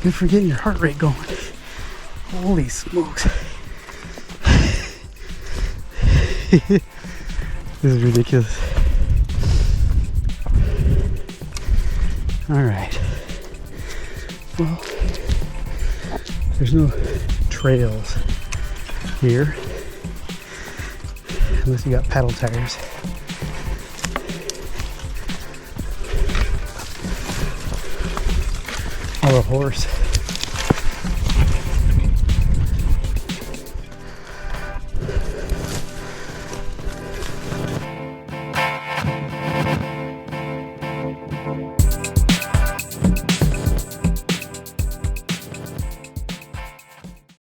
Good for getting your heart rate going. Holy smokes. This is ridiculous. Alright. Well, there's no trails here. Unless you got paddle tires. Or a horse.